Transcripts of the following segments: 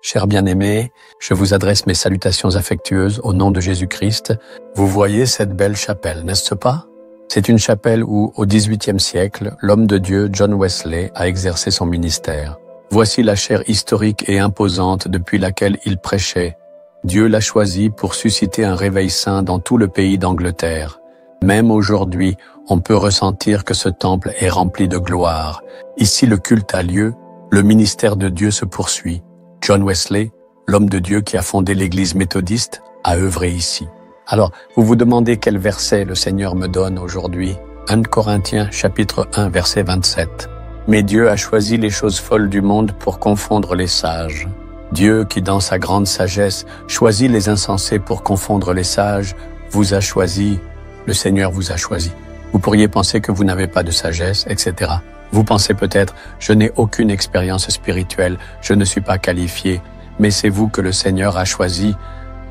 Chers bien-aimés, je vous adresse mes salutations affectueuses au nom de Jésus-Christ. Vous voyez cette belle chapelle, n'est-ce pas? C'est une chapelle où, au XVIIIe siècle, l'homme de Dieu John Wesley a exercé son ministère. Voici la chaire historique et imposante depuis laquelle il prêchait. Dieu l'a choisi pour susciter un réveil saint dans tout le pays d'Angleterre. Même aujourd'hui, on peut ressentir que ce temple est rempli de gloire. Ici, le culte a lieu, le ministère de Dieu se poursuit. John Wesley, l'homme de Dieu qui a fondé l'église méthodiste, a œuvré ici. Alors, vous vous demandez quel verset le Seigneur me donne aujourd'hui? 1 Corinthiens chapitre 1 verset 27. Mais Dieu a choisi les choses folles du monde pour confondre les sages. Dieu qui dans sa grande sagesse choisit les insensés pour confondre les sages, vous a choisi, le Seigneur vous a choisi. Vous pourriez penser que vous n'avez pas de sagesse, etc. Vous pensez peut-être, je n'ai aucune expérience spirituelle, je ne suis pas qualifié, mais c'est vous que le Seigneur a choisi,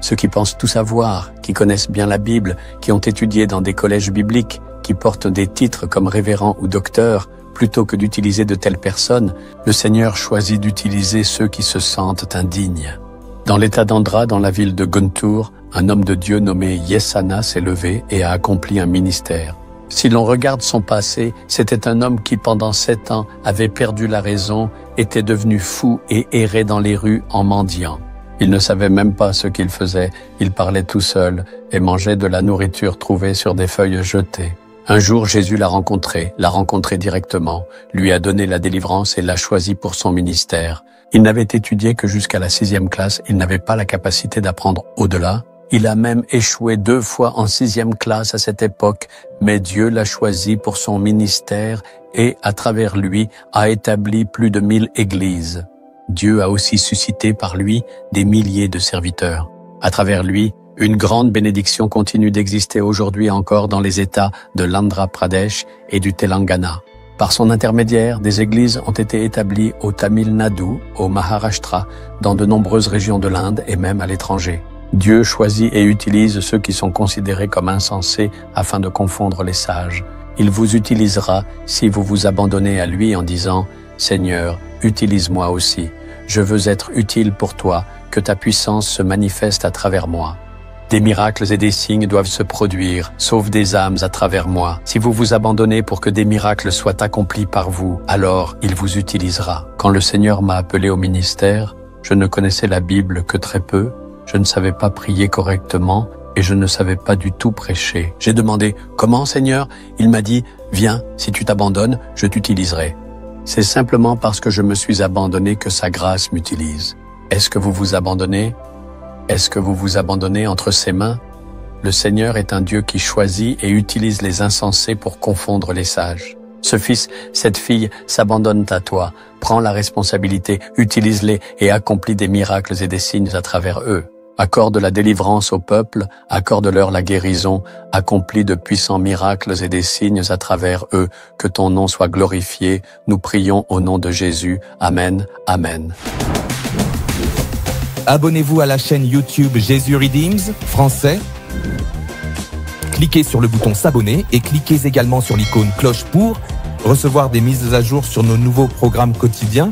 ceux qui pensent tout savoir, qui connaissent bien la Bible, qui ont étudié dans des collèges bibliques, qui portent des titres comme révérend ou docteur, plutôt que d'utiliser de telles personnes, le Seigneur choisit d'utiliser ceux qui se sentent indignes. Dans l'état d'Andhra, dans la ville de Guntur, un homme de Dieu nommé Yesana s'est levé et a accompli un ministère. Si l'on regarde son passé, c'était un homme qui pendant 7 ans avait perdu la raison, était devenu fou et errait dans les rues en mendiant. Il ne savait même pas ce qu'il faisait, il parlait tout seul et mangeait de la nourriture trouvée sur des feuilles jetées. Un jour, Jésus l'a rencontré directement, lui a donné la délivrance et l'a choisi pour son ministère. Il n'avait étudié que jusqu'à la 6e classe, il n'avait pas la capacité d'apprendre au-delà. Il a même échoué 2 fois en 6e classe à cette époque, mais Dieu l'a choisi pour son ministère et, à travers lui, a établi plus de 1000 églises. Dieu a aussi suscité par lui des milliers de serviteurs. À travers lui, une grande bénédiction continue d'exister aujourd'hui encore dans les États de l'Andhra Pradesh et du Telangana. Par son intermédiaire, des églises ont été établies au Tamil Nadu, au Maharashtra, dans de nombreuses régions de l'Inde et même à l'étranger. Dieu choisit et utilise ceux qui sont considérés comme insensés afin de confondre les sages. Il vous utilisera si vous vous abandonnez à lui en disant « Seigneur, utilise-moi aussi. Je veux être utile pour toi, que ta puissance se manifeste à travers moi. » Des miracles et des signes doivent se produire, sauve des âmes à travers moi. Si vous vous abandonnez pour que des miracles soient accomplis par vous, alors il vous utilisera. Quand le Seigneur m'a appelé au ministère, je ne connaissais la Bible que très peu, je ne savais pas prier correctement et je ne savais pas du tout prêcher. J'ai demandé « Comment, Seigneur ?» Il m'a dit « Viens, si tu t'abandonnes, je t'utiliserai. » C'est simplement parce que je me suis abandonné que sa grâce m'utilise. Est-ce que vous vous abandonnez? Est-ce que vous vous abandonnez entre ses mains? Le Seigneur est un Dieu qui choisit et utilise les insensés pour confondre les sages. Ce fils, cette fille s'abandonnent à toi. Prends la responsabilité, utilise-les et accomplis des miracles et des signes à travers eux. Accorde la délivrance au peuple, accorde-leur la guérison, accomplis de puissants miracles et des signes à travers eux. Que ton nom soit glorifié. Nous prions au nom de Jésus. Amen. Amen. Abonnez-vous à la chaîne YouTube Jésus Redeems, français. Cliquez sur le bouton s'abonner et cliquez également sur l'icône cloche pour recevoir des mises à jour sur nos nouveaux programmes quotidiens.